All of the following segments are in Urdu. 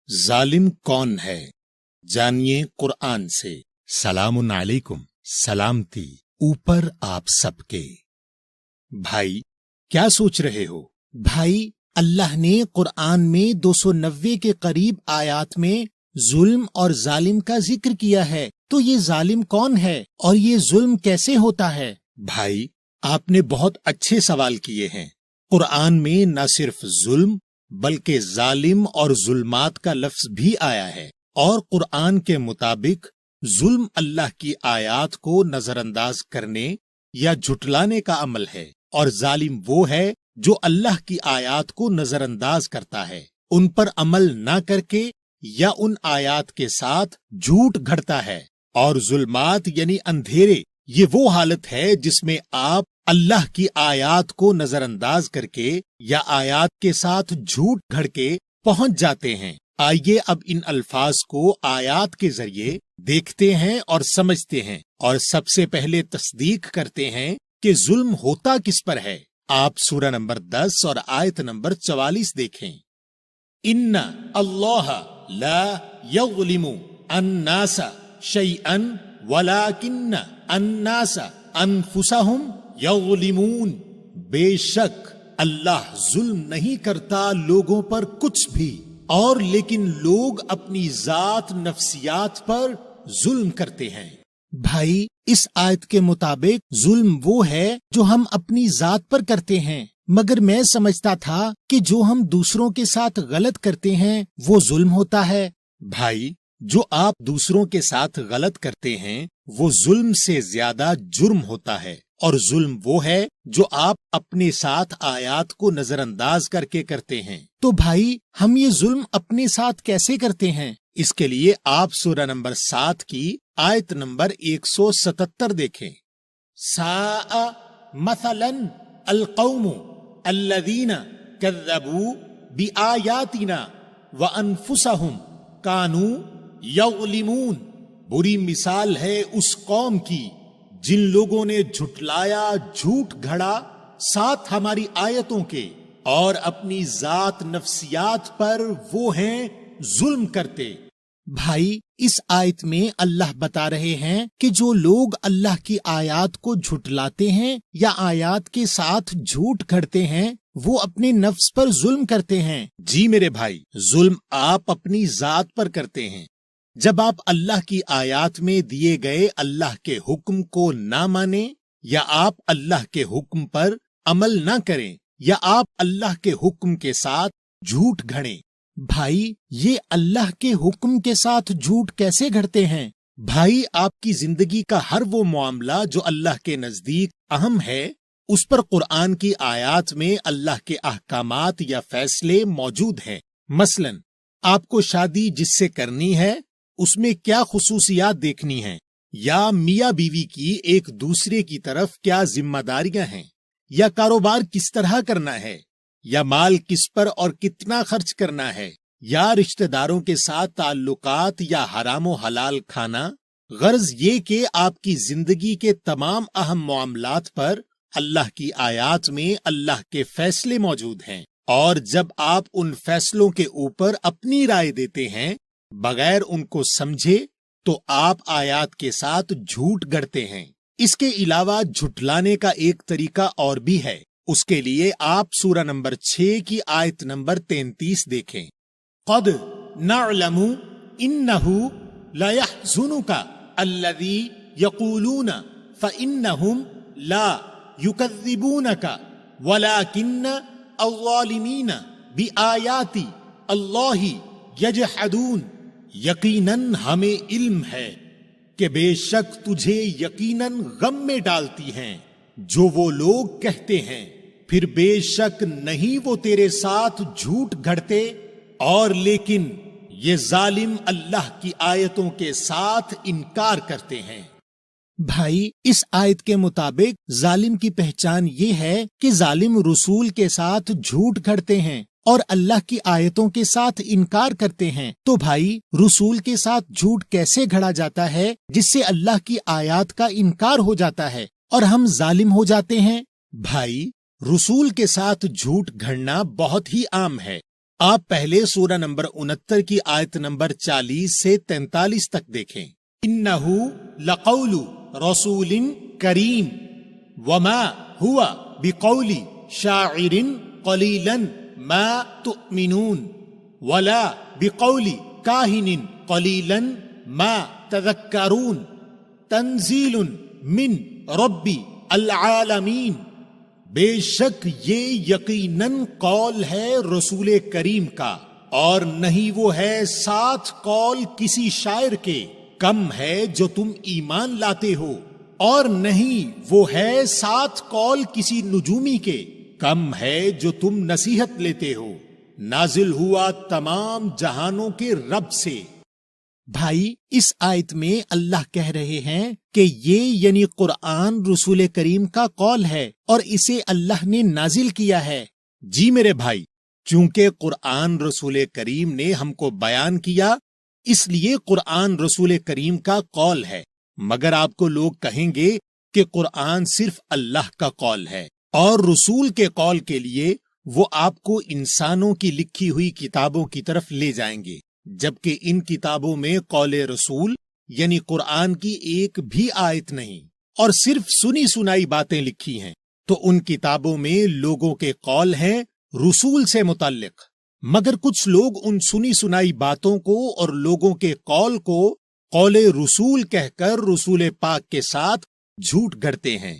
ظالم کون ہے؟ جانیے قرآن سے۔ سلام علیکم، سلامتی اوپر آپ سب کے۔ بھائی کیا سوچ رہے ہو؟ بھائی اللہ نے قرآن میں 290 کے قریب آیات میں ظلم اور ظالم کا ذکر کیا ہے، تو یہ ظالم کون ہے اور یہ ظلم کیسے ہوتا ہے؟ بھائی آپ نے بہت اچھے سوال کیے ہیں۔ قرآن میں نہ صرف ظلم بلکہ ظالم اور ظلمات کا لفظ بھی آیا ہے، اور قرآن کے مطابق ظلم اللہ کی آیات کو نظر انداز کرنے یا جھٹلانے کا عمل ہے، اور ظالم وہ ہے جو اللہ کی آیات کو نظر انداز کرتا ہے، ان پر عمل نہ کر کے یا ان آیات کے ساتھ جھوٹ گھڑتا ہے۔ اور ظلمات یعنی اندھیرے، یہ وہ حالت ہے جس میں آپ اللہ کی آیات کو نظر انداز کر کے یا آیات کے ساتھ جھوٹ گھڑ کے پہنچ جاتے ہیں۔ آئیے اب ان الفاظ کو آیات کے ذریعے دیکھتے ہیں اور سمجھتے ہیں، اور سب سے پہلے تصدیق کرتے ہیں کہ ظلم ہوتا کس پر ہے۔ آپ سورہ نمبر 10 اور آیت نمبر 44 دیکھیں۔ ان اللہ لا یظلم الناس شیئا ولکن الناس انفسہم یظلمون۔ بے شک اللہ ظلم نہیں کرتا لوگوں پر کچھ بھی، اور لیکن لوگ اپنی ذات نفسیات پر ظلم کرتے ہیں۔ بھائی اس آیت کے مطابق ظلم وہ ہے جو ہم اپنی ذات پر کرتے ہیں، مگر میں سمجھتا تھا کہ جو ہم دوسروں کے ساتھ غلط کرتے ہیں وہ ظلم ہوتا ہے۔ بھائی جو آپ دوسروں کے ساتھ غلط کرتے ہیں وہ ظلم سے زیادہ جرم ہوتا ہے، اور ظلم وہ ہے جو آپ اپنے ساتھ آیات کو نظر انداز کر کے کرتے ہیں۔ تو بھائی ہم یہ ظلم اپنے ساتھ کیسے کرتے ہیں؟ اس کے لیے آپ سورہ نمبر 7 کی آیت نمبر 177 دیکھیں۔ ساء مثلا القوم الذین کذبوا بآیاتنا وانفسہم کانوا یظلمون۔ بری مثال ہے اس قوم کی جن لوگوں نے جھٹلایا، جھوٹ گھڑا ساتھ ہماری آیتوں کے، اور اپنی ذات نفسیات پر وہ ہیں ظلم کرتے۔ بھائی اس آیت میں اللہ بتا رہے ہیں کہ جو لوگ اللہ کی آیات کو جھٹلاتے ہیں یا آیات کے ساتھ جھوٹ گھڑتے ہیں وہ اپنے نفس پر ظلم کرتے ہیں۔ جی میرے بھائی، ظلم آپ اپنی ذات پر کرتے ہیں۔ جب آپ اللہ کی آیات میں دیے گئے اللہ کے حکم کو نہ مانیں، یا آپ اللہ کے حکم پر عمل نہ کریں، یا آپ اللہ کے حکم کے ساتھ جھوٹ گھڑیں۔ بھائی یہ اللہ کے حکم کے ساتھ جھوٹ کیسے گھڑتے ہیں؟ بھائی آپ کی زندگی کا ہر وہ معاملہ جو اللہ کے نزدیک اہم ہے، اس پر قرآن کی آیات میں اللہ کے احکامات یا فیصلے موجود ہیں۔ مثلا آپ کو شادی جس سے کرنی ہے اس میں کیا خصوصیات دیکھنی ہیں، یا میاں بیوی کی ایک دوسرے کی طرف کیا ذمہ داریاں ہیں، یا کاروبار کس طرح کرنا ہے، یا مال کس پر اور کتنا خرچ کرنا ہے، یا رشتہ داروں کے ساتھ تعلقات یا حرام و حلال کھانا۔ غرض یہ کہ آپ کی زندگی کے تمام اہم معاملات پر اللہ کی آیات میں اللہ کے فیصلے موجود ہیں، اور جب آپ ان فیصلوں کے اوپر اپنی رائے دیتے ہیں بغیر ان کو سمجھے تو آپ آیات کے ساتھ جھوٹ گڑتے ہیں۔ اس کے علاوہ جھٹلانے کا ایک طریقہ اور بھی ہے، اس کے لیے آپ سورہ نمبر 6 کی آیت نمبر 33 دیکھیں۔ قد نعلم انہ لیحزنک الذی یقولون فانہم لا یکذبونک ولکن الظالمین بآیات اللہ یجحدون۔ یقیناً ہمیں علم ہے کہ بے شک تجھے یقیناً غم میں ڈالتی ہیں جو وہ لوگ کہتے ہیں، پھر بے شک نہیں وہ تیرے ساتھ جھوٹ گھڑتے، اور لیکن یہ ظالم اللہ کی آیتوں کے ساتھ انکار کرتے ہیں۔ بھائی اس آیت کے مطابق ظالم کی پہچان یہ ہے کہ ظالم رسول کے ساتھ جھوٹ گھڑتے ہیں اور اللہ کی آیتوں کے ساتھ انکار کرتے ہیں۔ تو بھائی رسول کے ساتھ جھوٹ کیسے گھڑا جاتا ہے جس سے اللہ کی آیات کا انکار ہو جاتا ہے اور ہم ظالم ہو جاتے ہیں؟ بھائی رسول کے ساتھ جھوٹ گھڑنا بہت ہی عام ہے، آپ پہلے سورہ نمبر 69 کی آیت نمبر 40 سے 43 تک دیکھیں۔ انہو لقول رسول کریم وما ہوا بقول شاعر قلیلا ما تؤمنون ولا بقول کاہن قلیلا ما تذکرون تنزیل من رب العالمین۔ بے شک یہ یقیناً قول ہے رسول کریم کا، اور نہیں وہ ہے ساتھ قول کسی شاعر کے، کم ہے جو تم ایمان لاتے ہو، اور نہیں وہ ہے ساتھ قول کسی نجومی کے، کم ہے جو تم نصیحت لیتے ہو، نازل ہوا تمام جہانوں کے رب سے۔ بھائی، اس آیت میں اللہ کہہ رہے ہیں کہ یہ یعنی قرآن رسول کریم کا قول ہے اور اسے اللہ نے نازل کیا ہے۔ جی میرے بھائی، چونکہ قرآن رسول کریم نے ہم کو بیان کیا، اس لیے قرآن رسول کریم کا قول ہے، مگر آپ کو لوگ کہیں گے کہ قرآن صرف اللہ کا قول ہے، اور رسول کے قول کے لیے وہ آپ کو انسانوں کی لکھی ہوئی کتابوں کی طرف لے جائیں گے، جبکہ ان کتابوں میں قول رسول یعنی قرآن کی ایک بھی آیت نہیں، اور صرف سنی سنائی باتیں لکھی ہیں۔ تو ان کتابوں میں لوگوں کے قول ہیں رسول سے متعلق، مگر کچھ لوگ ان سنی سنائی باتوں کو اور لوگوں کے قول کو قول رسول کہہ کر رسول پاک کے ساتھ جھوٹ گھڑتے ہیں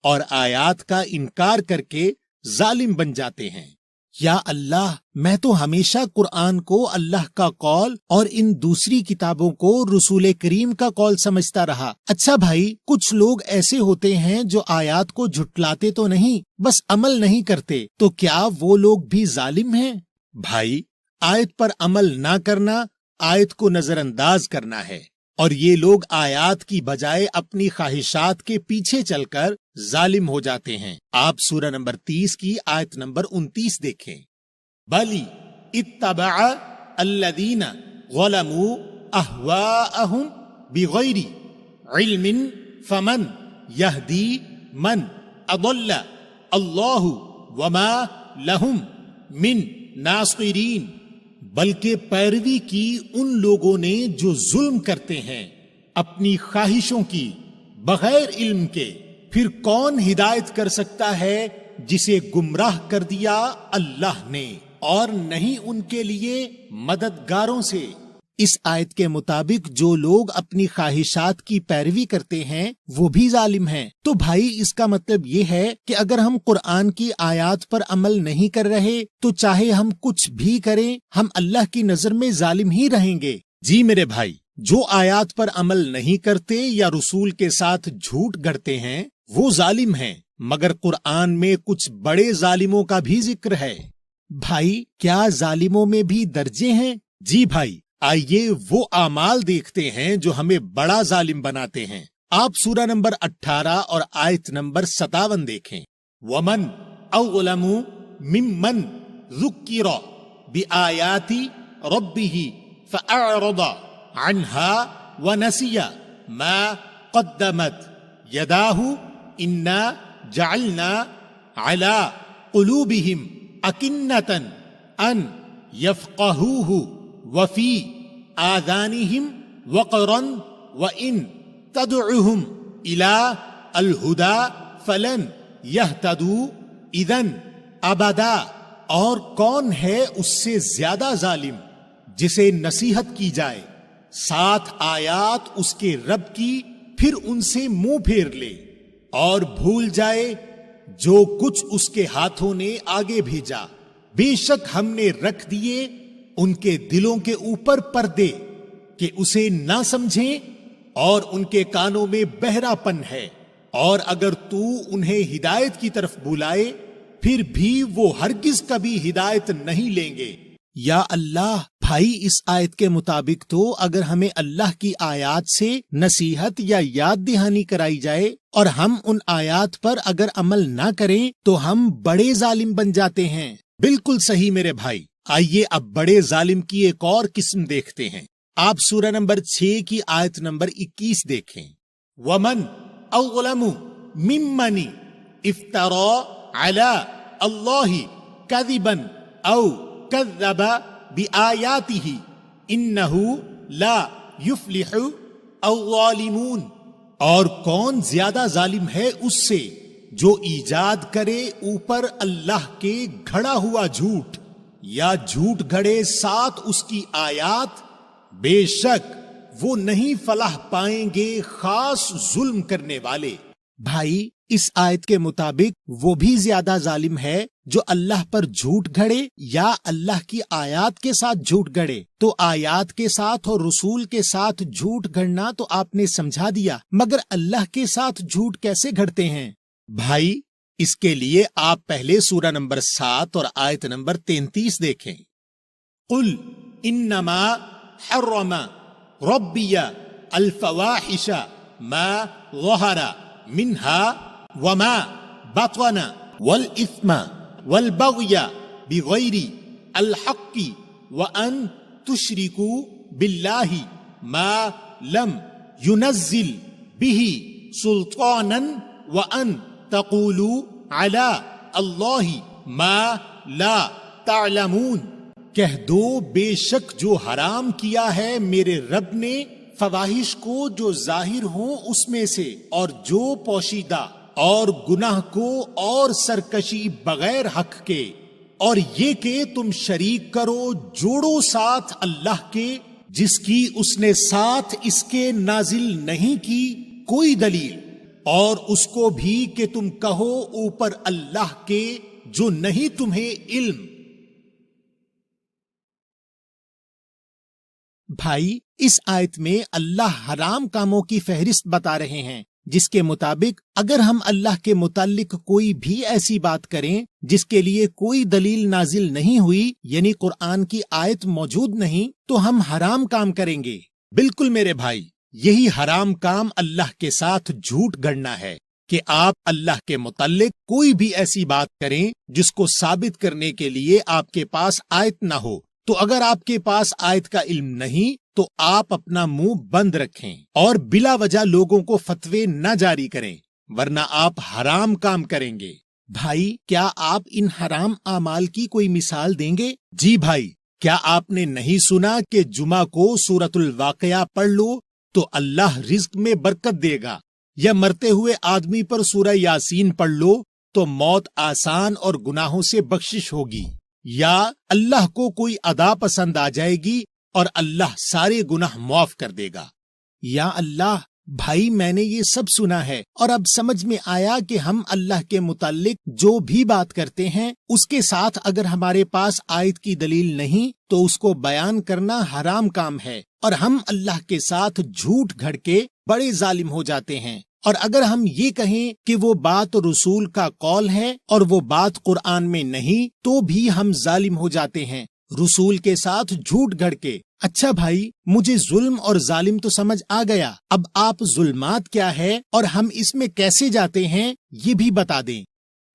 اور آیات کا انکار کر کے ظالم بن جاتے ہیں۔ یا اللہ، میں تو ہمیشہ قرآن کو اللہ کا قول اور ان دوسری کتابوں کو رسول کریم کا قول سمجھتا رہا۔ اچھا بھائی، کچھ لوگ ایسے ہوتے ہیں جو آیات کو جھٹلاتے تو نہیں، بس عمل نہیں کرتے، تو کیا وہ لوگ بھی ظالم ہیں؟ بھائی، آیت پر عمل نہ کرنا آیت کو نظر انداز کرنا ہے، اور یہ لوگ آیات کی بجائے اپنی خواہشات کے پیچھے چل کر ظالم ہو جاتے ہیں۔ آپ سورہ نمبر 30 کی آیت نمبر 29 دیکھیں۔ بلی اتبع الذین ظلموا اہواءہم بغیر علم فمن یہدی من اضل اللہ وما لہم من ناصرین۔ بلکہ پیروی کی ان لوگوں نے جو ظلم کرتے ہیں اپنی خواہشوں کی بغیر علم کے، پھر کون ہدایت کر سکتا ہے جسے گمراہ کر دیا اللہ نے، اور نہیں ان کے لیے مددگاروں سے۔ اس آیت کے مطابق جو لوگ اپنی خواہشات کی پیروی کرتے ہیں وہ بھی ظالم ہیں۔ تو بھائی، اس کا مطلب یہ ہے کہ اگر ہم قرآن کی آیات پر عمل نہیں کر رہے تو چاہے ہم کچھ بھی کریں، ہم اللہ کی نظر میں ظالم ہی رہیں گے۔ جی میرے بھائی، جو آیات پر عمل نہیں کرتے یا رسول کے ساتھ جھوٹ گڑتے ہیں وہ ظالم ہیں، مگر قرآن میں کچھ بڑے ظالموں کا بھی ذکر ہے۔ بھائی، کیا ظالموں میں بھی درجے ہیں؟ جی بھائی، آئیے وہ اعمال دیکھتے ہیں جو ہمیں بڑا ظالم بناتے ہیں۔ آپ سورہ نمبر 18 اور آیت نمبر 57 دیکھیں۔ وَمَنْ أَظْلَمُ مِمَّنْ ذُكِّرَ بِآيَاتِ رَبِّهِ فَأَعْرَضَ عَنْهَا وَنَسِيَ مَا قَدَّمَتْ يَدَاهُ إِنَّا جَعَلْنَا عَلَى قُلُوبِهِمْ أَكِنَّةً أَنْ يَفْقَهُوهُ وفی آذانہم وقرن وإن تدعوہم إلی الہدی فلن یہتدوا اذن ابدا۔ اور کون ہے اس سے زیادہ ظالم جسے نصیحت کی جائے، ساتھ آیات اس کے رب کی، پھر ان سے منہ پھیر لے اور بھول جائے جو کچھ اس کے ہاتھوں نے آگے بھیجا، بے شک ہم نے رکھ دیے ان کے دلوں کے اوپر پردے کہ اسے نہ سمجھیں، اور ان کے کانوں میں بہرا پن ہے، اور اگر تو انہیں ہدایت کی طرف بلائے پھر بھی وہ ہرگز کبھی ہدایت نہیں لیں گے۔ یا اللہ، بھائی، اس آیت کے مطابق تو اگر ہمیں اللہ کی آیات سے نصیحت یا یاد دہانی کرائی جائے اور ہم ان آیات پر اگر عمل نہ کریں تو ہم بڑے ظالم بن جاتے ہیں۔ بالکل صحیح میرے بھائی۔ آئیے اب بڑے ظالم کی ایک اور قسم دیکھتے ہیں۔ آپ سورہ نمبر 6 کی آیت نمبر 21 دیکھیں۔ وَمَنْ أَظْلَمُ مِمَّنِ افْتَرَى عَلَى اللَّهِ كَذِبًا أَوْ کذب بآیاتہ انہ لا یفلح الظالمون، اور کون زیادہ ظالم ہے اس سے جو ایجاد کرے اوپر اللہ کے گھڑا ہوا جھوٹ یا جھوٹ گھڑے ساتھ اس کی آیات، بے شک وہ نہیں فلاح پائیں گے خاص ظلم کرنے والے۔ بھائی اس آیت کے مطابق وہ بھی زیادہ ظالم ہے جو اللہ پر جھوٹ گھڑے یا اللہ کی آیات کے ساتھ جھوٹ گھڑے۔ تو آیات کے ساتھ اور رسول کے ساتھ جھوٹ گھڑنا تو آپ نے سمجھا دیا، مگر اللہ کے ساتھ جھوٹ کیسے گھڑتے ہیں؟ بھائی اس کے لیے آپ پہلے سورہ نمبر 7 اور آیت نمبر 33 دیکھیں۔ قل انما حرم ربی الفواحش ما ظہر منها وما بطن والاثم والبغی بغیر الحق وان تشرکوا باللہ ما لم ينزل به سلطانا وان تقولوا علی اللہ ما لا تعلمون۔ کہہ دو بے شک جو حرام کیا ہے میرے رب نے فواحش کو جو ظاہر ہوں اس میں سے اور جو پوشیدہ، اور گناہ کو اور سرکشی بغیر حق کے، اور یہ کہ تم شریک کرو جوڑو ساتھ اللہ کے جس کی اس نے ساتھ اس کے نازل نہیں کی کوئی دلیل، اور اس کو بھی کہ تم کہو اوپر اللہ کے جو نہیں تمہیں علم۔ بھائی اس آیت میں اللہ حرام کاموں کی فہرست بتا رہے ہیں جس کے مطابق اگر ہم اللہ کے متعلق کوئی بھی ایسی بات کریں جس کے لیے کوئی دلیل نازل نہیں ہوئی، یعنی قرآن کی آیت موجود نہیں، تو ہم حرام کام کریں گے۔ بالکل میرے بھائی، یہی حرام کام اللہ کے ساتھ جھوٹ گڑنا ہے کہ آپ اللہ کے متعلق کوئی بھی ایسی بات کریں جس کو ثابت کرنے کے لیے آپ کے پاس آیت نہ ہو۔ تو اگر آپ کے پاس آیت کا علم نہیں تو آپ اپنا منہ بند رکھیں اور بلا وجہ لوگوں کو فتوے نہ جاری کریں، ورنہ آپ حرام کام کریں گے۔ بھائی کیا آپ ان حرام اعمال کی کوئی مثال دیں گے؟ جی بھائی، کیا آپ نے نہیں سنا کہ جمعہ کو سورۃ الواقعہ پڑھ لو تو اللہ رزق میں برکت دے گا، یا مرتے ہوئے آدمی پر سورہ یاسین پڑھ لو تو موت آسان اور گناہوں سے بخشش ہوگی، یا اللہ کو کوئی ادا پسند آ جائے گی اور اللہ سارے گناہ معاف کر دے گا۔ یا اللہ، بھائی میں نے یہ سب سنا ہے اور اب سمجھ میں آیا کہ ہم اللہ کے متعلق جو بھی بات کرتے ہیں اس کے ساتھ اگر ہمارے پاس آیت کی دلیل نہیں تو اس کو بیان کرنا حرام کام ہے، اور ہم اللہ کے ساتھ جھوٹ گھڑ کے بڑے ظالم ہو جاتے ہیں۔ اور اگر ہم یہ کہیں کہ وہ بات رسول کا قول ہے اور وہ بات قرآن میں نہیں تو بھی ہم ظالم ہو جاتے ہیں رسول کے ساتھ جھوٹ گھڑ کے۔ اچھا بھائی، مجھے ظلم اور ظالم تو سمجھ آ گیا، اب آپ ظلمات کیا ہے اور ہم اس میں کیسے جاتے ہیں یہ بھی بتا دیں۔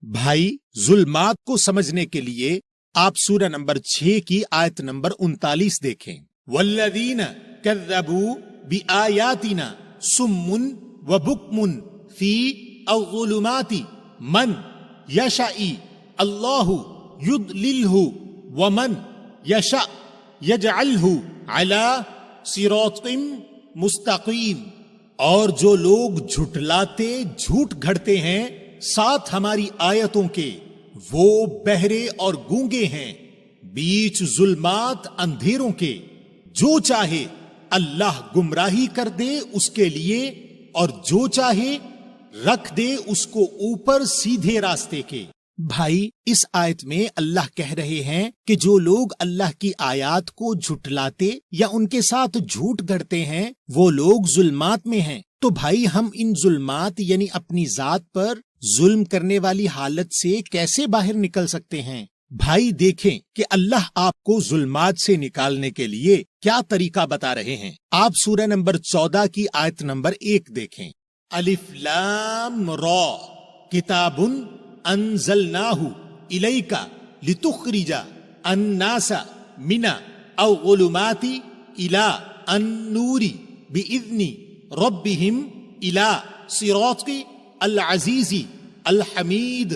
بھائی ظلمات کو سمجھنے کے لیے آپ سورہ نمبر 6 کی آیت نمبر 39 دیکھیں۔ والذین کذبوا بآیاتنا صم وبکم فی الظلمات من یشاء اللہ یضللہ ومن یشاء یجعلہ علی صراط مستقیم۔ اور جو لوگ جھٹلاتے جھوٹ گھڑتے ہیں ساتھ ہماری آیتوں کے، وہ بہرے اور گونگے ہیں بیچ ظلمات اندھیروں کے۔ جو چاہے اللہ گمراہی کر دے اس کے لیے، اور جو چاہے رکھ دے اس کو اوپر سیدھے راستے کے۔ بھائی اس آیت میں اللہ کہہ رہے ہیں کہ جو لوگ اللہ کی آیات کو جھٹلاتے یا ان کے ساتھ جھوٹ گھڑتے ہیں وہ لوگ ظلمات میں ہیں۔ تو بھائی ہم ان ظلمات یعنی اپنی ذات پر ظلم کرنے والی حالت سے کیسے باہر نکل سکتے ہیں؟ بھائی دیکھیں کہ اللہ آپ کو ظلمات سے نکالنے کے لیے کیا طریقہ بتا رہے ہیں۔ آپ سورہ نمبر 14 کی آیت نمبر 1 دیکھیں۔ الف لام را کتاب انزلناہ الیک لتخرج الناس من الظلمات الی النور باذن ربہم الی صراط العزیز الحمید۔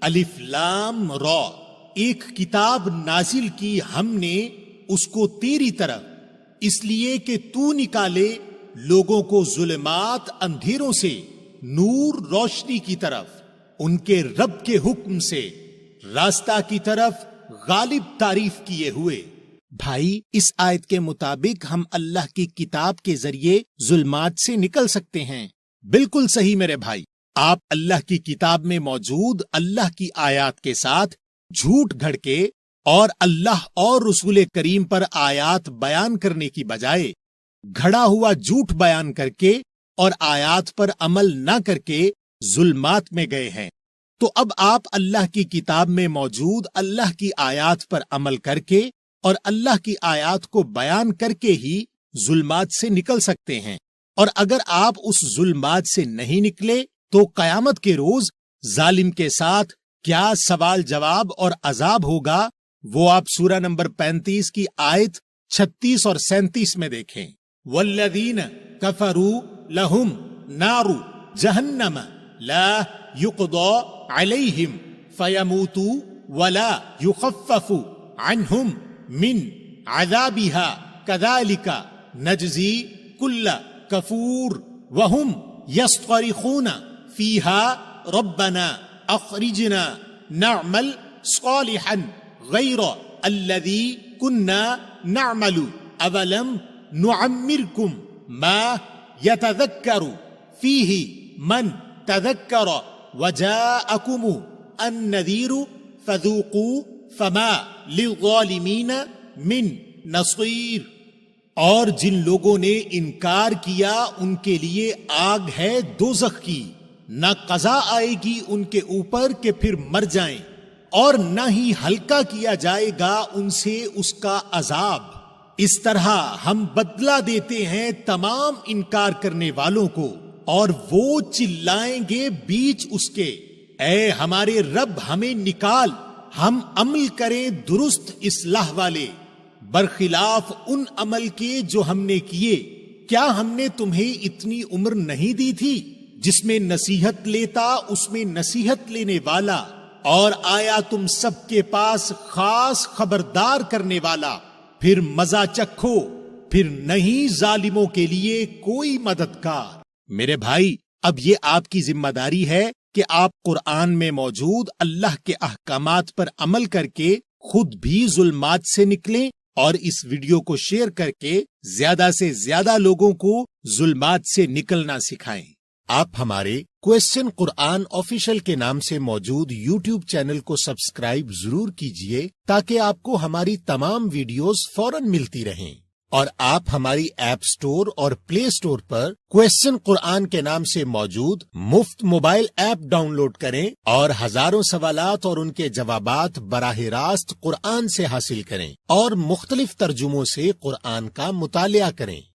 الف لام را، ایک کتاب نازل کی ہم نے اس کو تیری طرف، اس لیے کہ تو نکالے لوگوں کو ظلمات اندھیروں سے نور روشنی کی طرف، ان کے رب کے حکم سے راستہ کی طرف غالب تعریف کیے ہوئے۔ بھائی، اس آیت کے مطابق ہم اللہ کی کتاب کے ذریعے ظلمات سے نکل سکتے ہیں۔ بالکل صحیح میرے بھائی، آپ اللہ کی کتاب میں موجود اللہ کی آیات کے ساتھ جھوٹ گھڑ کے اور اللہ اور رسول کریم پر آیات بیان کرنے کی بجائے گھڑا ہوا جھوٹ بیان کر کے اور آیات پر عمل نہ کر کے ظلمات میں گئے ہیں۔ تو اب آپ اللہ کی کتاب میں موجود اللہ کی آیات پر عمل کر کے اور اللہ کی آیات کو بیان کر کے ہی ظلمات سے نکل سکتے ہیں، اور اگر آپ اس ظلمات سے نہیں نکلے تو قیامت کے روز ظالم کے ساتھ کیا سوال جواب اور عذاب ہوگا، وہ آپ سورہ نمبر 35 کی آیت 36 اور 37 میں دیکھیں۔ والذین کفروا لہم نار جہنم لا یقضى علیہم فیموتوا ولا یخفف عنہم من عذابها کذالک نجزی کل کفور وہم یصطرخون فیہا ربنا اخرجنا نعمل صالحا غیر الذی کنا نعمل اولم نعمرکم ما یتذکر فیہ من تذکر وجاءکم النذیر فذوقوا فما للظالمین من نصیر۔ اور جن لوگوں نے انکار کیا ان کے لیے آگ ہے دوزخ کی، نہ قضا آئے گی ان کے اوپر کہ پھر مر جائیں، اور نہ ہی ہلکا کیا جائے گا ان سے اس کا عذاب۔ اس طرح ہم بدلہ دیتے ہیں تمام انکار کرنے والوں کو، اور وہ چلائیں گے بیچ اس کے، اے ہمارے رب ہمیں نکال، ہم عمل کریں درست اصلاح والے، برخلاف ان عمل کے جو ہم نے کیے۔ کیا ہم نے تمہیں اتنی عمر نہیں دی تھی جس میں نصیحت لیتا اس میں نصیحت لینے والا، اور آیا تم سب کے پاس خاص خبردار کرنے والا؟ پھر مزہ چکھو، پھر نہیں ظالموں کے لیے کوئی مددگار۔ میرے بھائی، اب یہ آپ کی ذمہ داری ہے کہ آپ قرآن میں موجود اللہ کے احکامات پر عمل کر کے خود بھی ظلمات سے نکلیں، اور اس ویڈیو کو شیئر کر کے زیادہ سے زیادہ لوگوں کو ظلمات سے نکلنا سکھائیں۔ آپ ہمارے کوسچن قرآن آفیشل کے نام سے موجود یوٹیوب چینل کو سبسکرائب ضرور کیجئے تاکہ آپ کو ہماری تمام ویڈیوز فوراً ملتی رہیں، اور آپ ہماری ایپ سٹور اور پلے سٹور پر کوسچن قرآن کے نام سے موجود مفت موبائل ایپ ڈاؤن لوڈ کریں اور ہزاروں سوالات اور ان کے جوابات براہ راست قرآن سے حاصل کریں اور مختلف ترجموں سے قرآن کا مطالعہ کریں۔